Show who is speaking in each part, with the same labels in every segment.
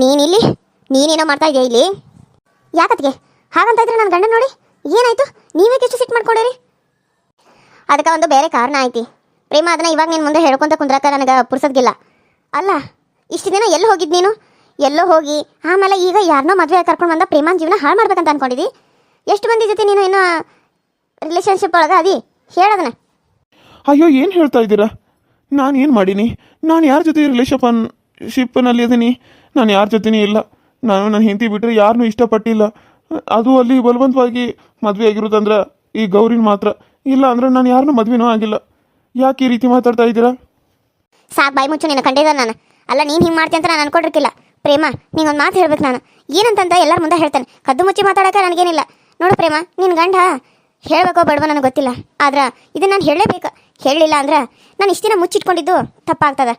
Speaker 1: ನೀನಿಲ್ಲಿ ನೀನೇನೋ ಮಾಡ್ತಾ ಇದೆಯಾ ಇಲ್ಲಿ? ಯಾಕತ್ಗೆ ಹಾಗಂತ ಇದ್ರೆ ನನ್ನ ಗಂಡನ ನೋಡಿ ಏನಾಯ್ತು? ನೀವೇ ಎಷ್ಟು ಸಿಟ್ಟು ಮಾಡ್ಕೊಂಡಿರಿ? ಅದಕ್ಕೆ ಒಂದು ಬೇರೆ ಕಾರಣ ಐತಿ ಪ್ರೇಮ. ಅದನ್ನ ಇವಾಗ ನೀನು ಮುಂದೆ ಹೇಳ್ಕೊಂತ ಕುಂದ್ರಕ ನನಗೆ ಪುರ್ಸದ್ಗಿಲ್ಲ. ಅಲ್ಲ ಇಷ್ಟು ದಿನ ಎಲ್ಲಿ ಹೋಗಿದ್ದು ನೀನು? ಎಲ್ಲೋ ಹೋಗಿ ಆಮೇಲೆ ಈಗ ಯಾರನ್ನೋ ಮದುವೆ ಕರ್ಕೊಂಡು ಬಂದ ಪ್ರೇಮನ ಜೀವನ ಹಾಳು ಮಾಡ್ಬೇಕಂತ ಅನ್ಕೊಂಡಿದ್ದಿ. ಎಷ್ಟು ಮಂದಿ ಜೊತೆ ನೀನು ಇನ್ನೂ ರಿಲೇಷನ್ಶಿಪ್ ಒಳಗೆ ಅದಿ ಹೇಳೋದನ್ನ?
Speaker 2: ಅಯ್ಯೋ ಏನು ಹೇಳ್ತಾ ಇದ್ದೀರಾ? ನಾನು ಏನು ಮಾಡೀನಿ? ನಾನು ಯಾರ ಜೊತೆ ಶಿಪ್ಪನಲ್ಲಿ ಇದೀನಿ? ನಾನು ಯಾರ ಜೊತೆನೂ ಇಲ್ಲ. ನಾನು ನನ್ನ ಹೆಂಡತಿ ಬಿಟ್ಟರೆ ಯಾರನ್ನೂ ಇಷ್ಟಪಟ್ಟಿಲ್ಲ. ಅದು ಅಲ್ಲಿ ಬಲವಂತವಾಗಿ ಮದುವೆ ಆಗಿರೋದಂದ್ರೆ ಈ ಗೌರಿನ ಮಾತ್ರ. ಇಲ್ಲ ಅಂದ್ರೆ ನಾನು ಯಾರನ್ನೂ ಮದುವೆನೂ ಆಗಿಲ್ಲ. ಯಾಕೆ ಈ ರೀತಿ ಮಾತಾಡ್ತಾ ಇದ್ದೀರಾ?
Speaker 1: ಸಾಕು ಬಾಯಿ ಮುಚ್ಚು, ನಿನ್ನ ಕಂಡಿದ್ದ ನಾನು. ಅಲ್ಲ ನೀನು ಹಿಂಗೆ ಮಾಡ್ತೀನಿ ಅಂತ ನಾನು ಅನ್ಕೊಂಡಿರ್ಕಿಲ್ಲ. ಪ್ರೇಮ ನಿಂಗೊಂದು ಮಾತು ಹೇಳ್ಬೇಕು ನಾನು. ಏನಂತಂತ ಎಲ್ಲರ ಮುಂದೆ ಹೇಳ್ತಾನೆ. ಕದ್ದು ಮುಚ್ಚಿ ಮಾತಾಡೋಕೆ ನನಗೇನಿಲ್ಲ. ನೋಡು ಪ್ರೇಮ, ನಿನ್ನ ಗಂಡ ಹೇಳಬೇಕೋ ಬೇಡವೋ ನನಗೆ ಗೊತ್ತಿಲ್ಲ. ಆದ್ರೆ ಇದನ್ನು ನಾನು ಹೇಳಲೇಬೇಕು. ಹೇಳಲಿಲ್ಲ ಅಂದ್ರೆ ನಾನು ಇಷ್ಟು ದಿನ ಮುಚ್ಚಿಟ್ಕೊಂಡಿದ್ದು ತಪ್ಪಾಗ್ತದೆ.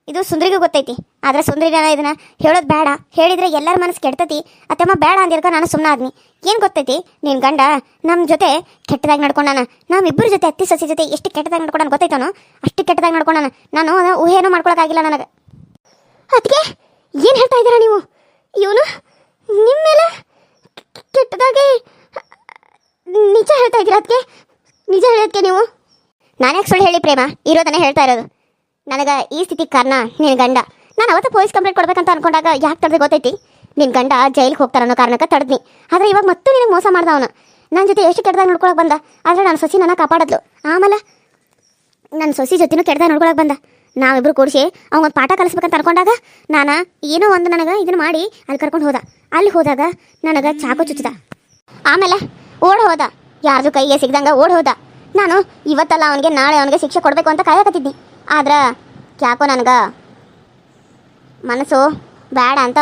Speaker 1: ಇದು ಸುಂದರಿಗೂ ಗೊತ್ತೈತಿ. ಆದರೆ ಸುಂದರಿನ ಇದನ್ನು ಹೇಳೋದು ಬೇಡ. ಹೇಳಿದರೆ ಎಲ್ಲರ ಮನಸ್ಸು ಕೆಡ್ತೈತಿ. ಅತ್ತಮ್ಮ ಬೇಡ ಅಂದಿರ್ಕ ನಾನು ಸುಮ್ಮನೆ ಆದ್ನಿ. ಏನು ಗೊತ್ತೈತಿ, ನಿನ್ನ ಗಂಡ ನಮ್ಮ ಜೊತೆ ಕೆಟ್ಟದಾಗಿ ನಡ್ಕೊಂಡಾನ. ನಾವಿಬ್ಬರ ಜೊತೆ ಅತ್ತಿ ಸಸಿ ಜೊತೆ ಎಷ್ಟು ಕೆಟ್ಟದಾಗಿ ನಡ್ಕೊಂಡಾನ ಗೊತ್ತೈತಾನೋ ಅಷ್ಟು ಕೆಟ್ಟದಾಗಿ ನಡ್ಕೊಂಡಾನ. ನಾನು ಊಹೆನೂ ಮಾಡ್ಕೊಳಕ್ಕಾಗಿಲ್ಲ ನನಗೆ. ಅದಕ್ಕೆ ಏನು ಹೇಳ್ತಾ ಇದ್ದೀರಾ ನೀವು? ಇವನು ನಿಮ್ಮ ಮೇಲೆ ಕೆಟ್ಟದಾಗಿ ನಿಜ ಹೇಳ್ತಾ ಇದ್ದೀರಾ? ಅದಕ್ಕೆ ನಿಜ ಹೇಳೋದಕ್ಕೆ ನೀವು ನಾನು ಯಾಕೆ ಸುಳ್ಳು ಹೇಳಿ ಪ್ರೇಮ? ಇರೋದನ್ನೇ ಹೇಳ್ತಾ ಇರೋದು. ನನಗೆ ಈ ಸ್ಥಿತಿಗೆ ಕಾರಣ ನಿನ್ನ ಗಂಡ. ನಾನು ಅವತ್ತು ಪೊಲೀಸ್ ಕಂಪ್ಲೇಂಟ್ ಕೊಡ್ಬೇಕಂತ ಅನ್ಕೊಂಡಾಗ ಯಾಕೆ ತಡೆದು ಗೊತ್ತೈತಿ? ನಿನ್ನ ಗಂಡ ಜೈಲಿಗೆ ಹೋಗ್ತಾರ ಅನ್ನೋ ಕಾರಣಕ್ಕೆ ತಡೆದ್ನಿ. ಆದರೆ ಇವಾಗ ಮತ್ತೆ ನಿನಗೆ ಮೋಸ ಮಾಡ್ದ ಅವನು. ನನ್ನ ಜೊತೆ ಎಷ್ಟು ಕೆಟ್ಟದಾಗ ನೋಡ್ಕೊಳಕ್ಕೆ ಬಂದ. ಆದರೆ ನನ್ನ ಸೊಸಿ ನನ್ನ ಕಾಪಾಡದ್ಲು. ಆಮೇಲೆ ನನ್ನ ಸೊಸಿ ಜೊತೆನೂ ಕೆಟ್ಟದಾಗ ನೋಡ್ಕೊಳಕ್ಕೆ ಬಂದ. ನಾವಿಬ್ರು ಕೂಡಿಸಿ ಅವನೊಂದು ಪಾಠ ಕಲಿಸ್ಬೇಕಂತ ಅನ್ಕೊಂಡಾಗ ನಾನು ಏನೋ ಒಂದು ನನಗೆ ಇದನ್ನು ಮಾಡಿ ಅಲ್ಲಿ ಕರ್ಕೊಂಡು ಹೋದ. ಅಲ್ಲಿ ಹೋದಾಗ ನನಗೆ ಚಾಕು ಚುಚ್ಚಿದ. ಆಮೇಲೆ ಓಡ್ ಹೋದ. ಯಾರ್ದು ಕೈಗೆ ಸಿಗ್ದಂಗೆ ಓಡ್ ಹೋದ. ನಾನು ಇವತ್ತಲ್ಲ ಅವನಿಗೆ ನಾಳೆ ಅವನಿಗೆ ಶಿಕ್ಷೆ ಕೊಡಬೇಕು ಅಂತ ಕಾಯಕತ್ತಿದ್ನಿ. ಆದ್ರೆ ಯಾಕೋ ನನಗೆ ಮನಸ್ಸು ಬೇಡ ಅಂತ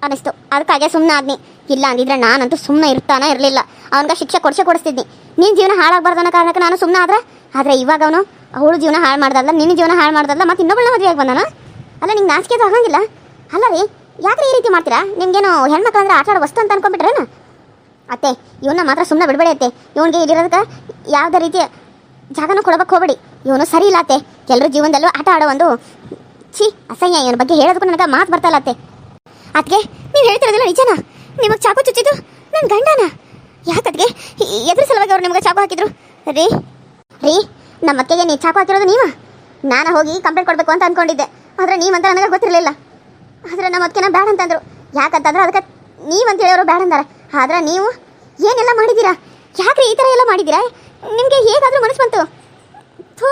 Speaker 1: ಅನಿಸ್ತು. ಅದಕ್ಕಾಗೆ ಸುಮ್ಮನೆ ಆದ್ನಿ. ಇಲ್ಲ ಅಂದಿದ್ರೆ ನಾನಂತೂ ಸುಮ್ಮನೆ ಇರ್ತಾನೆ ಇರಲಿಲ್ಲ. ಅವನಿಗೆ ಶಿಕ್ಷೆ ಕೊಡಿಸ್ತಿದ್ನಿ. ನಿನ್ನ ಜೀವನ ಹಾಳಾಗಬಾರ್ದು ಅನ್ನೋ ಕಾರಣಕ್ಕೆ ನಾನು ಸುಮ್ಮನೆ ಆದರೆ ಇವಾಗ ಅವನು ಅವಳು ಜೀವನ ಹಾಳು ಮಾಡ್ದಲ್ಲ, ನಿನ್ನ ಜೀವನ ಹಾಳು ಮಾಡ್ದಲ್ಲ, ಮತ್ತು ಇನ್ನೊಬ್ಬಳನ್ನ ಮದುವೆಯಾಗಿ ಬಂದಾನ. ಅಲ್ಲ ನಿಂಗೆ ನಾಚಿಕೆ ಅದು ಆಗಂಗಿಲ್ಲ? ಅಲ್ಲ ರೀ, ಯಾಕೆ ಈ ರೀತಿ ಮಾಡ್ತೀರಾ? ನಿಮ್ಗೇನು ಹೆಣ್ಮಕ್ಳು ಅಂದ್ರೆ ಆಟ ಆಡೋ ವಸ್ತು ಅಂತ ಅನ್ಕೊಂಡ್ಬಿಟ್ರೇನು? ಅತ್ತೆ ಇವನ್ನ ಮಾತ್ರ ಸುಮ್ಮನೆ ಬಿಡಬೇಡಿ ಅತ್ತೆ. ಇವನಿಗೆ ಇಲ್ಲಿರೋದಕ್ಕೆ ಯಾವುದೇ ರೀತಿಯ ಜಾಗನೂ ಕೊಡಬೇಕು ಹೋಗಬೇಡಿ. ಇವನು ಸರಿ ಇಲ್ಲ ಅತ್ತೆ. ಎಲ್ಲರೂ ಜೀವನದಲ್ಲೂ ಆಟ ಆಡೋ ಒಂದು ಅಸಹ್ಯ. ಇವನ ಬಗ್ಗೆ ಹೇಳೋದಕ್ಕೂ ನನಗೆ ಮಾತು ಬರ್ತಾಯಿಲ್ಲ ಅತ್ತೆ. ಅದಕ್ಕೆ ನೀವು ಹೇಳ್ತಿರೋದಿಲ್ಲ ನಿಜನಾ? ನಿಮಗೆ ಚಾಕು ಚುಚ್ಚಿದ್ದು ನನ್ನ ಗಂಡನ? ಯಾಕದ್ಗೆ ಎದುರು ಸಲುವಾಗಿ ಅವ್ರು ನಿಮಗೆ ಚಾಕು ಹಾಕಿದ್ರು? ರೀ ರೀ ನಮ್ಮ ಅತ್ತೆಗೆ ನೀವು ಚಾಕು ಹಾಕಿರೋದು ನೀವು? ನಾನು ಹೋಗಿ ಕಂಪ್ಲೇಂಟ್ ಕೊಡಬೇಕು ಅಂತ ಅಂದ್ಕೊಂಡಿದ್ದೆ. ಆದರೆ ನೀವಂತ ನನಗೆ ಗೊತ್ತಿರಲಿಲ್ಲ. ಆದರೆ ನಮ್ಮ ಅತ್ತೆನ ಬೇಡ ಅಂತಂದರು. ಯಾಕಂತಂದ್ರೆ ಅದಕ್ಕೆ ನೀವಂತ ಹೇಳೋರು ಬೇಡ ಅಂದಾರೆ. ಆದ್ರೆ ನೀವು ಏನೆಲ್ಲ ಮಾಡಿದ್ದೀರಾ? ಯಾಕ್ರಿ ಈ ಥರ ಎಲ್ಲ ಮಾಡಿದ್ದೀರಾ? ನಿಮಗೆ ಹೇಗಾದರೂ ಮನಸ್ಸು ಬಂತು? ಥೂ,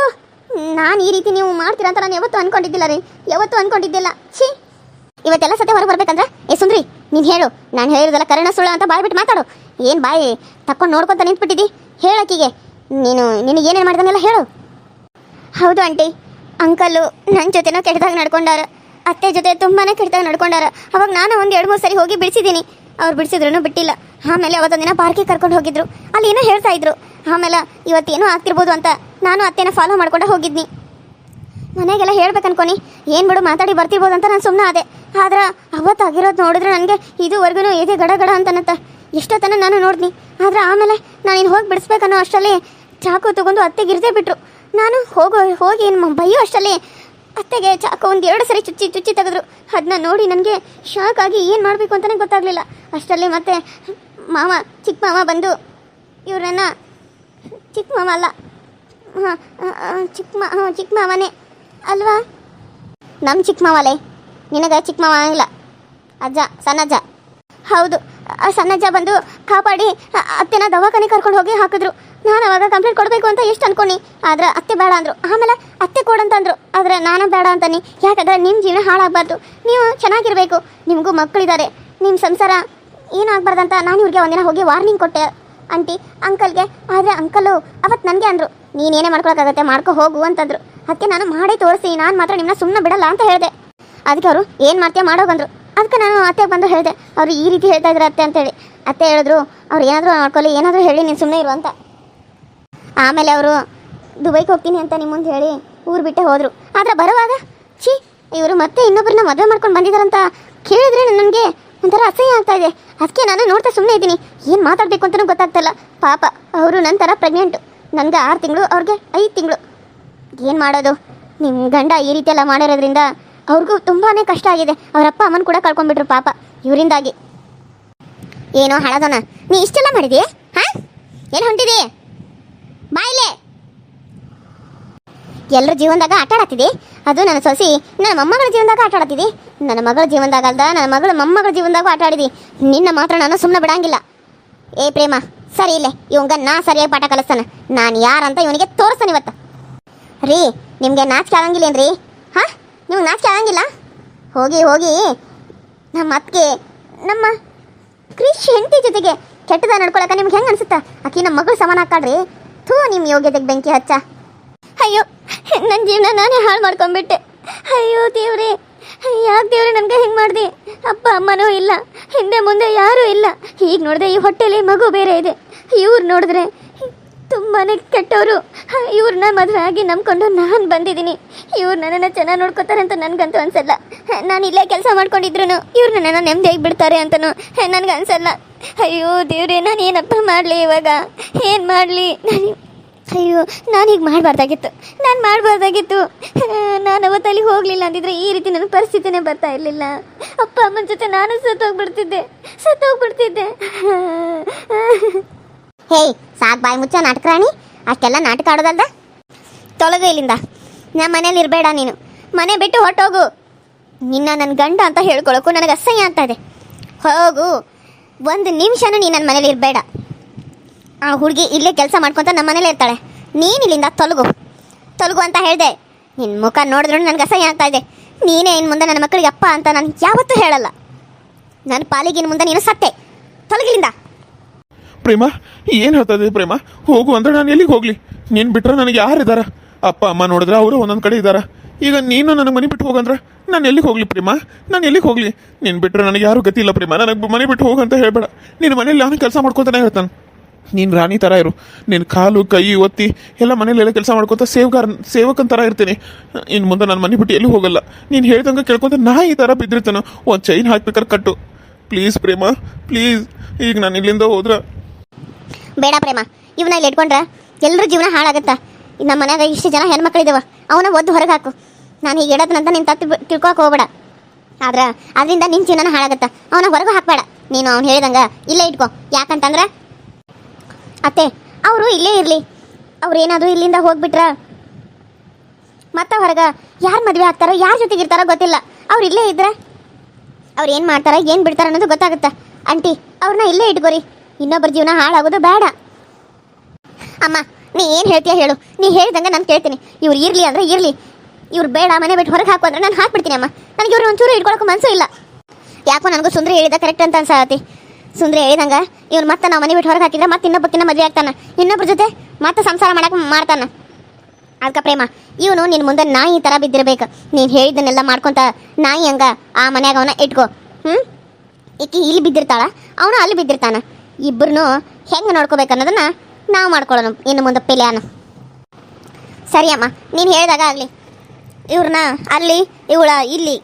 Speaker 1: ನಾನು ಈ ರೀತಿ ನೀವು ಮಾಡ್ತೀರಾ ಅಂತ ನಾನು ಯಾವತ್ತೂ ಅಂದ್ಕೊಂಡಿದ್ದಿಲ್ಲ ರೀ. ಯಾವತ್ತೂ ಅಂದ್ಕೊಂಡಿದ್ದಿಲ್ಲ. ಇವತ್ತೆಲ್ಲ ಸತ್ಯ ಹೊರಗೆ ಬರ್ಬೇಕಂದ್ರೆ ಸುಂದ್ರಿ ನೀನು ಹೇಳು. ನಾನು ಹೇಳಿರೋದಲ್ಲ ಕರ್ಣ ಸುಳ್ಳು ಅಂತ ಬಾಯಿ ಬಿಟ್ಟು ಮಾತಾಡು. ಏನು ಬಾಯಿ ತಕ್ಕೊಂಡು ನೋಡ್ಕೊತ ನಿಂತ್ಬಿಟ್ಟಿದ್ದಿ? ಹೇಳಕ್ಕಿಗೆ ನೀನು ನಿನಗೇನೇನು ಮಾಡಿದಾನೆಲ್ಲ ಹೇಳು. ಹೌದು ಆಂಟಿ, ಅಂಕಲು ನನ್ನ ಜೊತೆನೂ ಕೆಟ್ಟದಾಗ ನಡ್ಕೊಂಡಾರ. ಅತ್ತೆ ಜೊತೆ ತುಂಬಾ ಕೆಟ್ಟದಾಗ ನಡ್ಕೊಂಡಾರ. ಅವಾಗ ನಾನು ಒಂದು 2-3 ಸರಿ ಹೋಗಿ ಬಿಡಿಸಿದ್ದೀನಿ. ಅವ್ರು ಬಿಡಿಸಿದ್ರು ಬಿಟ್ಟಿಲ್ಲ. ಆಮೇಲೆ ಅವತ್ತೊಂದಿನ ಪಾರ್ಕಿಗೆ ಕರ್ಕೊಂಡು ಹೋಗಿದ್ರು. ಅಲ್ಲಿ ಏನೋ ಹೇಳ್ತಾ ಇದ್ರು. ಆಮೇಲೆ ಇವತ್ತೇನೋ ಆಗ್ತಿರ್ಬೋದು ಅಂತ ನಾನು ಅತ್ತೆನ ಫಾಲೋ ಮಾಡ್ಕೊಂಡು ಹೋಗಿದ್ನಿ. ಮನೆಗೆಲ್ಲ ಹೇಳ್ಬೇಕು ಅನ್ಕೊನಿ, ಏನು ಬಿಡು ಮಾತಾಡಿ ಬರ್ತಿರ್ಬೋದು ಅಂತ ನಾನು ಸುಮ್ಮನೆ ಆದೆ. ಆದ್ರೆ ಅವತ್ತಾಗಿರೋದು ನೋಡಿದ್ರೆ ನನಗೆ ಇದುವರೆಗೂ ಎದೆ ಗಡ ಗಡ ಅಂತನತ್ತ. ಎಷ್ಟೊತ್ತನ ನಾನು ನೋಡಿದ್ನಿ. ಆದರೆ ಆಮೇಲೆ ನಾನು ಹೋಗಿ ಬಿಡಿಸ್ಬೇಕನ್ನೋ ಅಷ್ಟರಲ್ಲಿ ಚಾಕು ತಗೊಂಡು ಅತ್ತೆಗೆ ಇರದೇ ಬಿಟ್ರು. ನಾನು ಹೋಗಿ ಬೈಯೋ ಅಷ್ಟರಲ್ಲಿ ಅತ್ತೆಗೆ ಚಾಕು 1-2 ಸರಿ ಚುಚ್ಚಿ ತೆಗೆದ್ರು. ಅದನ್ನ ನೋಡಿ ನನಗೆ ಶಾಕ್ ಆಗಿ ಏನು ಮಾಡಬೇಕು ಅಂತಲೇ ಗೊತ್ತಾಗಲಿಲ್ಲ. ಅಷ್ಟರಲ್ಲಿ ಮತ್ತೆ ಚಿಕ್ಕ ಮಾವ ಬಂದು ಇವ್ರನ್ನ ಚಿಕ್ಕ ಮಾವ ಅಲ್ಲ ಚಿಕ್ಕ ಮಾವನೇ ಅಲ್ವಾ? ನಮ್ಮ ಚಿಕ್ಕ ಮಾವಲೇ, ನಿನಗೆ ಚಿಕ್ಕ ಮಾವ ಆಗಿಲ್ಲ, ಅಜ್ಜ, ಸಣ್ಣಜ್ಜ. ಹೌದು, ಸಣ್ಣಜ್ಜ ಬಂದು ಕಾಪಾಡಿ ಅತ್ತೆನ ದವಾಖಾನೆ ಕರ್ಕೊಂಡು ಹೋಗಿ ಹಾಕಿದ್ರು. ನಾನು ಅವಾಗ ಕಂಪ್ಲೇಂಟ್ ಕೊಡಬೇಕು ಅಂತ ಎಷ್ಟು ಅನ್ಕೊಂಡು. ಆದ್ರೆ ಅತ್ತೆ ಬೇಡ ಅಂದರು. ಆಮೇಲೆ ಅತ್ತೆ ಕೊಡಂತಂದರು. ಆದರೆ ನಾನು ಬೇಡ ಅಂತಾನೆ. ಯಾಕಂದರೆ ನಿಮ್ಮ ಜೀವನ ಹಾಳಾಗಬಾರ್ದು, ನೀವು ಚೆನ್ನಾಗಿರಬೇಕು, ನಿಮಗೂ ಮಕ್ಕಳಿದ್ದಾರೆ, ನಿಮ್ಮ ಸಂಸಾರ ಏನಾಗಬಾರ್ದಂತ ನಾನು ಇವ್ರಿಗೆ ಒಂದಿನ ಹೋಗಿ ವಾರ್ನಿಂಗ್ ಕೊಟ್ಟೆ ಆಂಟಿ ಅಂಕಲ್ಗೆ. ಆದರೆ ಅಂಕಲು ಅವತ್ತು ನನಗೆ ಅಂದರು, ನೀನೇನೇ ಮಾಡ್ಕೊಳಕ್ಕಾಗತ್ತೆ ಮಾಡ್ಕೊ ಹೋಗು ಅಂತಂದರು. ಅದಕ್ಕೆ ನಾನು ಮಾಡೇ ತೋರಿಸಿ, ನಾನು ಮಾತ್ರ ನಿಮ್ಮನ್ನ ಸುಮ್ಮನೆ ಬಿಡಲ್ಲ ಅಂತ ಹೇಳಿದೆ. ಅದಕ್ಕೆ ಅವರು ಏನು ಮಾಡ್ತೀಯ ಮಾಡೋಗಂದ್ರು. ಅದಕ್ಕೆ ನಾನು ಅತ್ತೆಗೆ ಬಂದು ಹೇಳಿದೆ, ಅವರು ಈ ರೀತಿ ಹೇಳ್ತಾ ಇದ್ರು ಅತ್ತೆ ಅಂತೇಳಿ. ಅತ್ತೆ ಹೇಳಿದ್ರು, ಅವ್ರು ಏನಾದರೂ ಮಾಡ್ಕೊಳ್ಳಿ, ಏನಾದರೂ ಹೇಳಿ ನೀನು ಸುಮ್ಮನೆ ಇರು ಅಂತ. ಆಮೇಲೆ ಅವರು ದುಬೈಗೆ ಹೋಗ್ತೀನಿ ಅಂತ ನಿಮ್ಮ ಮುಂದೆ ಹೇಳಿ ಊರು ಬಿಟ್ಟೆ ಹೋದರು. ಆದರೆ ಬರುವಾಗ ಇವರು ಮತ್ತೆ ಇನ್ನೊಬ್ಬರನ್ನ ಮದುವೆ ಮಾಡ್ಕೊಂಡು ಬಂದಿದ್ದಾರಂತ ಕೇಳಿದ್ರೆ ನನಗೆ ಒಂಥರ ಅಸಹ್ಯ ಆಗ್ತಾ ಇದೆ. ಅದಕ್ಕೆ ನಾನು ನೋಡ್ತಾ ಸುಮ್ಮನೆ ಇದ್ದೀನಿ. ಏನು ಮಾತಾಡಬೇಕು ಅಂತಲೂ ಗೊತ್ತಾಗ್ತಿಲ್ಲ. ಪಾಪ ಅವರು ನಂತರ ಪ್ರೆಗ್ನೆಂಟು. ನನಗೆ 6 ತಿಂಗಳು, ಅವ್ರಿಗೆ 5 ತಿಂಗಳು. ಏನು ಮಾಡೋದು? ನಿಮ್ಮ ಗಂಡ ಈ ರೀತಿ ಎಲ್ಲ ಮಾಡಿರೋದ್ರಿಂದ ಅವ್ರಿಗೂ ತುಂಬಾ ಕಷ್ಟ ಆಗಿದೆ. ಅವರಪ್ಪ ಅಮ್ಮನ ಕೂಡ ಕಳ್ಕೊಂಡ್ಬಿಟ್ರು ಪಾಪ ಇವರಿಂದಾಗಿ. ಏನೋ ಹಳದನ, ನೀ ಇಷ್ಟೆಲ್ಲ ಮಾಡಿದಿ? ಹಾಂ, ಎಲ್ಲಿ ಹೊಂಟಿದಿ? ಬಾಯಿಲೆ. ಎಲ್ಲರ ಜೀವನದಾಗ ಆಟ ಆಡತ್ತಿದೆ. ಅದು ನನ್ನ ಸೊಸಿ ನನ್ನ ಮೊಮ್ಮಗಳ ಜೀವನದಾಗ ಆಟ ಆಡತ್ತಿದೆ. ನನ್ನ ಮಗಳ ಜೀವನದಾಗ ಅಲ್ದ, ನನ್ನ ಮಗಳ ಮೊಮ್ಮಗಳ ಜೀವನದಾಗೂ ಆಟ ಆಡಿದಿ. ನಿನ್ನ ಮಾತ್ರ ನಾನು ಸುಮ್ಮನೆ ಬಿಡಂಗಿಲ್ಲ. ಏ ಪ್ರೇಮ, ಸರಿ ಇಲ್ಲೇ ಇವಂಗ ನಾ ಸರಿಯಾಗಿ ಪಾಠ ಕಲಿಸ್ತಾನೆ. ನಾನು ಯಾರಂತ ಇವನಿಗೆ ತೋರಿಸ್ತಾನೆ ಇವತ್ತು. ರೀ, ನಿಮಗೆ ನಾಚಿಕೆ ಆಗಂಗಿಲ್ಲೇನ್ರಿ? ಹಾಂ, ನಿಮ್ಗೆ ನಾಚಿಕೆ ಆಗಂಗಿಲ್ಲ? ಹೋಗಿ ಹೋಗಿ ನಮ್ಮ ಅತ್ತಿಗೆ, ನಮ್ಮ ಕ್ರಿಶ್ ಹೆಂಡತಿ ಜೊತೆಗೆ ಕೆಟ್ಟದ ನಡ್ಕೊಳಕ ನಿಮ್ಗೆ ಹೆಂಗೆ ಅನ್ಸುತ್ತಾ? ಆಕಿ ನಮ್ಮ ಮಗಳು ಸಮಾನ ಹಾಕಾಡ್ರಿ. ಥೂ, ನಿಮ್ಮ ಯೋಗ್ಯತೆಗೆ ಬೆಂಕಿ ಹಚ್ಚ. ಅಯ್ಯೋ, ನನ್ನ ಜೀವನ ನಾನೇ ಹಾಳು ಮಾಡ್ಕೊಂಡ್ಬಿಟ್ಟೆ. ಅಯ್ಯೋ ದೇವ್ರೆ, ಯಾಕೆ ದೇವ್ರೆ ನನಗೆ ಹಿಂಗೆ ಮಾಡಿದೆ? ಅಪ್ಪ ಅಮ್ಮನೂ ಇಲ್ಲ, ಹಿಂದೆ ಮುಂದೆ ಯಾರೂ ಇಲ್ಲ. ಈಗ ನೋಡಿದ್ರೆ ಈ ಹೊಟ್ಟೆಲಿ ಮಗು ಬೇರೆ ಇದೆ. ಇವ್ರು ನೋಡಿದ್ರೆ ತುಂಬಾ ಕೆಟ್ಟವರು. ಇವ್ರನ್ನ ಮದುವೆ ಆಗಿ ನಂಬ್ಕೊಂಡು ನಾನು ಬಂದಿದ್ದೀನಿ. ಇವ್ರು ನನ್ನನ್ನು ಚೆನ್ನಾಗಿ ನೋಡ್ಕೋತಾರೆ ಅಂತ ನನಗಂತೂ ಅನ್ಸಲ್ಲ. ನಾನು ಇಲ್ಲೇ ಕೆಲಸ ಮಾಡ್ಕೊಂಡಿದ್ರು ಇವ್ರು ನನ್ನನ್ನು ನೆಮ್ಮದಿಯಾಗಿ ಬಿಡ್ತಾರೆ ಅಂತನೂ ನನಗೆ ಅನ್ಸಲ್ಲ. ಅಯ್ಯೋ ದೇವ್ರೆ, ನಾನು ಏನಪ್ಪ ಮಾಡಲಿ ಇವಾಗ? ಏನು ಮಾಡಲಿ ನಾನು? ಅಯ್ಯೋ, ನಾನು ಹೀಗೆ ಮಾಡಬಾರ್ದಾಗಿತ್ತು. ನಾನು ಅವತ್ತಲ್ಲಿ ಹೋಗಲಿಲ್ಲ ಅಂದಿದ್ರೆ ಈ ರೀತಿ ನನ್ನ ಪರಿಸ್ಥಿತಿನೇ ಬರ್ತಾ ಇರಲಿಲ್ಲ. ಅಪ್ಪ ಅಮ್ಮನ ಜೊತೆ ನಾನು ಸತ್ತೋಗ್ಬಿಡ್ತಿದ್ದೆ. ಹೇಯ್, ಸಾಕು ಬಾಯಿ ಮುಚ್ಚ ನಾಟಕ ರಾಣಿ. ಅಷ್ಟೆಲ್ಲ ನಾಟಕ ಆಡೋದಲ್ದ, ತೊಲಗು ಇಲ್ಲಿಂದ. ನಮ್ಮ ಮನೇಲಿ ಇರಬೇಡ ನೀನು. ಮನೆ ಬಿಟ್ಟು ಹೊಟ್ಟೋಗು. ನಿನ್ನ ನನ್ನ ಗಂಡ ಅಂತ ಹೇಳ್ಕೊಳಕ್ಕೂ ನನಗೆ ಅಸಹ್ಯ ಆಗ್ತಾ ಇದೆ. ಹೋಗು, ಒಂದು ನಿಮಿಷನೂ ನೀನು ನನ್ನ ಮನೇಲಿ ಇರಬೇಡ. ಆ ಹುಡುಗಿ ಇಲ್ಲೇ ಕೆಲಸ ಮಾಡ್ಕೊತ ನಮ್ಮ ಮನೇಲೇ ಇರ್ತಾಳೆ. ನೀನು ಇಲ್ಲಿಂದ ತೊಲಗು ಅಂತ ಹೇಳಿದೆ. ನಿನ್ನ ಮುಖ ನೋಡಿದ್ರು ನನಗೆ ಅಸಹ್ಯ ಆಗ್ತಾ ಇದೆ. ನೀನೇ ಇನ್ನು ಮುಂದೆ ನನ್ನ ಮಕ್ಕಳಿಗೆ ಅಪ್ಪ ಅಂತ ನಾನು ಯಾವತ್ತೂ ಹೇಳಲ್ಲ. ನನ್ನ ಪಾಲಿಗೆ ಇನ್ನು ಮುಂದೆ ನೀನು ಸತ್ತೆ. ತೊಲಗಿಲಿಂದ.
Speaker 2: ಪ್ರೇಮ, ಏನು ಹೇಳ್ತದೆ ಪ್ರೇಮ? ಹೋಗು ಅಂದ್ರೆ ನಾನು ಎಲ್ಲಿಗೆ ಹೋಗಲಿ? ನೀನು ಬಿಟ್ರೆ ನನಗೆ ಯಾರಿದ್ದಾರ? ಅಪ್ಪ ಅಮ್ಮ ನೋಡಿದ್ರೆ ಅವರು ಒಂದೊಂದು ಕಡೆ ಇದ್ದಾರೆ. ಈಗ ನೀನು ನನಗೆ ಮನೆ ಬಿಟ್ಟು ಹೋಗಂದ್ರೆ ನಾನು ಎಲ್ಲಿಗೆ ಹೋಗಲಿ ಪ್ರೇಮ? ನಾನು ಎಲ್ಲಿಗೆ ಹೋಗಲಿ? ನೀನು ಬಿಟ್ಟರೆ ನನಗೆ ಯಾರೂ ಗತಿ ಇಲ್ಲ ಪ್ರೇಮ. ನನಗೆ ಮನೆ ಬಿಟ್ಟು ಹೋಗಂತ ಹೇಳಬೇಡ. ನಿನ್ನ ಮನೇಲಿ ನಾನು ಕೆಲಸ ಮಾಡ್ಕೊತಾನೆ ಹೇಳ್ತಾನೆ. ನೀನು ರಾಣಿ ಥರ ಇರು. ನೀನು ಕಾಲು ಕೈ ಒತ್ತಿ ಎಲ್ಲ ಮನೇಲೆಲ್ಲ ಕೆಲಸ ಮಾಡ್ಕೊತ ಸೇವಕನ ಥರ ಇರ್ತೀನಿ. ಇನ್ನು ಮುಂದೆ ನಾನು ಮನೆ ಬಿಟ್ಟು ಎಲ್ಲಿ ಹೋಗಲ್ಲ. ನೀನು ಹೇಳ್ದಂಗೆ ಕೇಳ್ಕೊತ ನಾ ಈ ಥರ ಬಿದ್ದಿರ್ತಾನೆ. ಒಂದು ಚೈನ್ ಹಾಕ್ಬೇಕಾರೆ ಕಟ್ಟು ಪ್ಲೀಸ್ ಪ್ರೇಮ, ಪ್ಲೀಸ್. ಈಗ ನಾನು ಇಲ್ಲಿಂದ ಹೋದ್ರೆ
Speaker 1: ಬೇಡ ಪ್ರೇಮ, ಇವನ್ನ ಇಲ್ಲಿ ಇಟ್ಕೊಂಡ್ರೆ ಎಲ್ಲರೂ ಜೀವನ ಹಾಳಾಗತ್ತಾ. ನಮ್ಮ ಮನ್ಯಾಗ ಇಷ್ಟು ಜನ ಹೆಣ್ಮಕ್ಳಿದ್ದಾವ, ಅವನ ಒದ್ದು ಹೊರಗೆ ಹಾಕು. ನಾನು ಈಗ ಇಡೋದನ್ನಂತ ನೀನು ತಿಳ್ಕೊಳಕ್ಕೆ ಹೋಗ್ಬೇಡ. ಆದ್ರೆ ಅದರಿಂದ ನಿನ್ನ ಜೀವನ ಹಾಳಾಗತ್ತ. ಅವನ ಹೊರಗೂ ಹಾಕಬೇಡ. ನೀನು ಅವ್ನು ಹೇಳಿದಂಗೆ ಇಲ್ಲೇ ಇಟ್ಕೋ. ಯಾಕಂತಂದ್ರೆ ಅತ್ತೆ, ಅವರು ಇಲ್ಲೇ ಇರಲಿ. ಅವ್ರು ಏನಾದರೂ ಇಲ್ಲಿಂದ ಹೋಗ್ಬಿಟ್ರ ಮತ್ತೆ ಹೊರಗೆ ಯಾರು ಮದುವೆ ಆಗ್ತಾರೋ, ಯಾರ ಜೊತೆಗಿರ್ತಾರೋ ಗೊತ್ತಿಲ್ಲ. ಅವ್ರು ಇಲ್ಲೇ ಇದ್ರೆ ಅವ್ರು ಏನು ಮಾಡ್ತಾರ, ಏನು ಬಿಡ್ತಾರ ಅನ್ನೋದು ಗೊತ್ತಾಗುತ್ತಾ. ಆಂಟಿ, ಅವ್ರನ್ನ ಇಲ್ಲೇ ಇಟ್ಕೋರಿ. ಇನ್ನೊಬ್ಬರ ಜೀವನ ಹಾಳಾಗೋದು ಬೇಡ. ಅಮ್ಮ, ನೀ ಏನು ಹೇಳ್ತೀಯ ಹೇಳು. ನೀ ಹೇಳಿದಂಗೆ ನಾನು ಕೇಳ್ತೀನಿ. ಇವ್ರು ಇರಲಿ ಅಂದರೆ ಇರಲಿ, ಇವ್ರು ಬೇಡ ಮನೆ ಬಿಟ್ಟು ಹೊರಗೆ ಹಾಕು ಅಂದ್ರೆ ನಾನು ಹಾಕ್ಬಿಡ್ತೀನಿ. ಅಮ್ಮ, ನನಗೆ ಇವ್ರು ಒಂಚೂರು ಇಟ್ಕೊಳಕ್ಕೂ ಮನಸ್ಸು ಇಲ್ಲ. ಯಾಕೋ ನನಗೂ ಸುಂದ್ರಿ ಹೇಳಿದ ಕರೆಕ್ಟ್ ಅಂತ ಅನ್ಸತಿ. ಸುಂದ್ರಿ ಹೇಳಿದಂಗೆ ಇವ್ರು ಮತ್ತೆ ನಾವು ಮನೆ ಬಿಟ್ಟು ಹೊರಗೆ ಹಾಕಿದ್ರೆ ಮತ್ತೆ ಇನ್ನೊಬ್ಬಕ್ಕಿನ್ನ ಮದುವೆ ಆಗ್ತಾನೆ. ಇನ್ನೊಬ್ಬರ ಜೊತೆ ಮತ್ತೆ ಸಂಸಾರ ಮಾಡ್ತಾನೆ. ಅದಕ್ಕೆ ಪ್ರೇಮ, ಇವನು ನಿನ್ನ ಮುಂದೆ ನಾಯಿ ಥರ ಬಿದ್ದಿರ್ಬೇಕು. ನೀನು ಹೇಳಿದ್ದನ್ನೆಲ್ಲ ಮಾಡ್ಕೊತ ನಾಯಿ ಹಂಗ ಆ ಮನ್ಯಾಗ ಅವನ ಇಟ್ಕೋ. ಈಕಿ ಇಲ್ಲಿ ಬಿದ್ದಿರ್ತಾಳ, ಅವನು ಅಲ್ಲಿ ಬಿದ್ದಿರ್ತಾನ. ಇಬ್ಬರನ್ನು ಹೆಂಗೆ ನೋಡ್ಕೋಬೇಕು ಅನ್ನೋದನ್ನ ನಾವು ಮಾಡ್ಕೊಳ್ಳೋಣ ಇನ್ನು ಮುಂದೆ ಪ್ಲ್ಯಾನ್. ಸರಿ ಅಮ್ಮ, ನೀನು ಹೇಳಿದಾಗ ಆಗಲಿ. ಇವ್ರನ್ನ ಅಲ್ಲಿ, ಇವಳ ಇಲ್ಲಿ.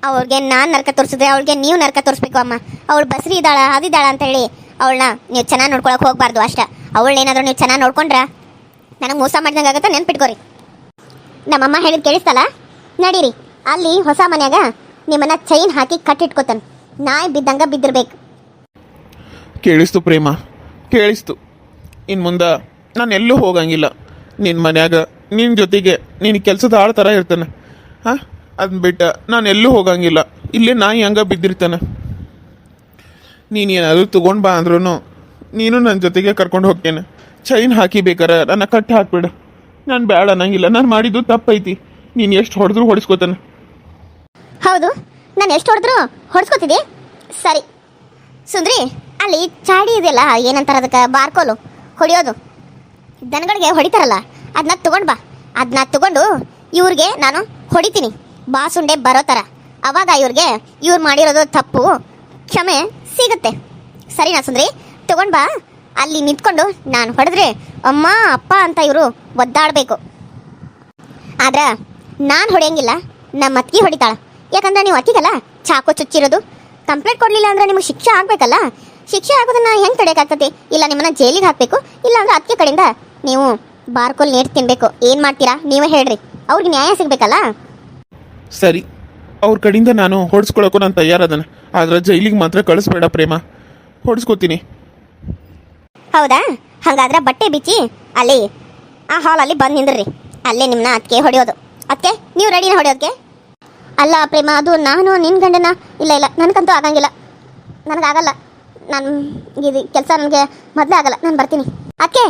Speaker 1: ಅವ್ರಿಗೆ ನಾನು ನರಕ ತೋರಿಸಿದ್ರೆ ಅವಳಿಗೆ ನೀವು ನರಕ ತೋರಿಸ್ಬೇಕು ಅಮ್ಮ. ಅವಳು ಬಸ್ರಿ ಇದ್ದಾಳ, ಅದಿದ್ದಾಳ ಅಂತ ಹೇಳಿ ಅವಳನ್ನ ನೀವು ಚೆನ್ನಾಗಿ ನೋಡ್ಕೊಳಕ್ಕೆ ಹೋಗಬಾರ್ದು ಅಷ್ಟೇ. ಅವಳನ್ನೇನಾದರೂ ನೀವು ಚೆನ್ನಾಗಿ ನೋಡ್ಕೊಂಡ್ರೆ ನನಗೆ ಮೋಸ ಮಾಡ್ದಂಗೆ ಆಗುತ್ತೆ. ನೆನ್ಪಿಟ್ಕೋರಿ. ನಮ್ಮಮ್ಮ ಹೇಳಿದ್ ಕೇಳಿಸ್ತಲ್ಲ, ನಡೀರಿ ಅಲ್ಲಿ ಹೊಸ ಮನ್ಯಾಗ ನಿಮ್ಮನ್ನ ಚೈನ್ ಹಾಕಿ ಕಟ್ಟಿಟ್ಕೋತಾನೆ. ನಾಯಿ ಬಿದ್ದಂಗೆ ಬಿದ್ದಿರ್ಬೇಕು.
Speaker 2: ಕೇಳಿಸ್ತು ಪ್ರೇಮ, ಕೇಳಿಸ್ತು. ಇನ್ನು ಮುಂದೆ ನಾನು ಎಲ್ಲೂ ಹೋಗಂಗಿಲ್ಲ. ನಿನ್ನ ಮನ್ಯಾಗ ನಿನ್ನ ಜೊತೆಗೆ ನೀನು ಕೆಲಸದ ಆಳ ಥರ ಇರ್ತಾನೆ. ಹಾಂ, ಅದನ್ನ ಬಿಟ್ಟು ನಾನು ಎಲ್ಲೂ ಹೋಗಂಗಿಲ್ಲ. ಇಲ್ಲೇ ನಾಯಿ ಹಂಗೆ ಬಿದ್ದಿರ್ತಾನೆ. ನೀನು ಏನಾದರೂ ತೊಗೊಂಡು ಬಾ ಅಂದ್ರೂ ನೀನು ನನ್ನ ಜೊತೆಗೆ ಕರ್ಕೊಂಡು ಹೋಗ್ತೇನೆ. ಚೈನ್ ಹಾಕಿ ಬೇಕಾರೆ ನನ್ನ ಕಟ್ಟಿ ಹಾಕ್ಬಿಡು. ನಾನು ಬೇಡ ಅನ್ನಂಗಿಲ್ಲ. ನಾನು ಮಾಡಿದ್ದು ತಪ್ಪೈತಿ. ನೀನು ಎಷ್ಟು ಹೊಡೆದ್ರು ಹೊಡಿಸ್ಕೋತಾನೆ.
Speaker 1: ಹೌದು, ನಾನು ಎಷ್ಟು ಹೊಡೆದ್ರು ಹೊಡ್ಸ್ಕೊತಿದ್ದೆ. ಸರಿ ಸುಂದ್ರಿ, ಅಲ್ಲಿ ಚಾಡಿ ಇದೆಯಲ್ಲ, ಏನಂತಾರೆ ಅದಕ್ಕೆ, ಬಾರ್ಕೋಲು ಹೊಡೆಯೋದು, ದನಗಳಿಗೆ ಹೊಡಿತಾರಲ್ಲ, ಅದನ್ನ ತೊಗೊಂಡು ಬಾ. ಅದನ್ನ ತೊಗೊಂಡು ಇವ್ರಿಗೆ ನಾನು ಹೊಡಿತೀನಿ ಬಾಸುಂಡೆ ಬರೋ ಥರ. ಅವಾಗ ಇವ್ರು ಮಾಡಿರೋದು ತಪ್ಪು ಕ್ಷಮೆ ಸಿಗುತ್ತೆ. ಸರಿನಾ ಸುಂದ್ರಿ? ತೊಗೊಂಡು ಬಾ. ಅಲ್ಲಿ ನಿಂತ್ಕೊಂಡು ನಾನು ಹೊಡೆದ್ರೆ ಅಮ್ಮ ಅಪ್ಪ ಅಂತ ಇವರು ಒದ್ದಾಡಬೇಕು. ಆದ್ರೆ ನಾನು ಹೊಡೆಯಂಗಿಲ್ಲ, ನಮ್ಮ ಅತ್ತಿಗೆ ಹೊಡಿತಾಳ. ಯಾಕಂದ್ರೆ ನೀವು ಅತ್ತಿಗಲ್ಲ ಚಾಕು ಚುಚ್ಚಿರೋದು. ಕಂಪ್ಲೇಂಟ್ ಕೊಡಲಿಲ್ಲ ಅಂದ್ರೆ ನಿಮಗೆ ಶಿಕ್ಷೆ ಆಗಬೇಕಲ್ಲ. ಶಿಕ್ಷೆ ಆಗೋದನ್ನ ಹೆಂಗೆ ತಡೆಯೋಕ್ಕಾಗ್ತದೆ? ಇಲ್ಲ ನಿಮ್ಮನ್ನ ಜೈಲಿಗೆ ಹಾಕಬೇಕು, ಇಲ್ಲ ಅಂದ್ರೆ ಅತ್ತಿಗೆ ಕಡೆಯಿಂದ ನೀವು ಬಾರ್ಕೋಲ್ ನೀರು ತಿನ್ನಬೇಕು. ಏನು ಮಾಡ್ತೀರಾ ನೀವೇ ಹೇಳ್ರಿ, ಅವ್ರಿಗೆ ನ್ಯಾಯ ಸಿಗಬೇಕಲ್ಲ.
Speaker 2: ಸರಿ, ಅವ್ರ ಕಡೆಯಿಂದ ನಾನು ಹೊಡ್ಸ್ಕೊಳಕ್ಕೂ ನಾನು ತಯಾರದನ. ಆದ್ರೆ ಜೈಲಿಗೆ ಮಾತ್ರ ಕಳಿಸ್ಬೇಡ ಪ್ರೇಮ, ಹೊಡ್ಸ್ಕೊತೀನಿ.
Speaker 1: ಹೌದಾ? ಹಾಗಾದ್ರೆ ಬಟ್ಟೆ ಬಿಚ್ಚಿ ಅಲ್ಲಿ ಆ ಹಾಲಲ್ಲಿ ಬಂದು ನಿಂದ್ರಿ. ಅಲ್ಲೇ ನಿಮ್ಮನ್ನ ಅದಕ್ಕೆ ಹೊಡೆಯೋದು. ಅದಕ್ಕೆ ನೀವು ರೆಡಿನ ಹೊಡೆಯೋದಕ್ಕೆ? ಅಲ್ಲ ಪ್ರೇಮ, ಅದು ನಾನು ನಿನ್ನ ಗಂಡನ. ಇಲ್ಲ ಇಲ್ಲ, ನನಗಂತೂ ಆಗಂಗಿಲ್ಲ, ನನಗಾಗಲ್ಲ. ನಾನು ಇದು ಕೆಲಸ ನನಗೆ ಮೊದಲೇ ಆಗಲ್ಲ. ನಾನು ಬರ್ತೀನಿ. ಅದಕ್ಕೆ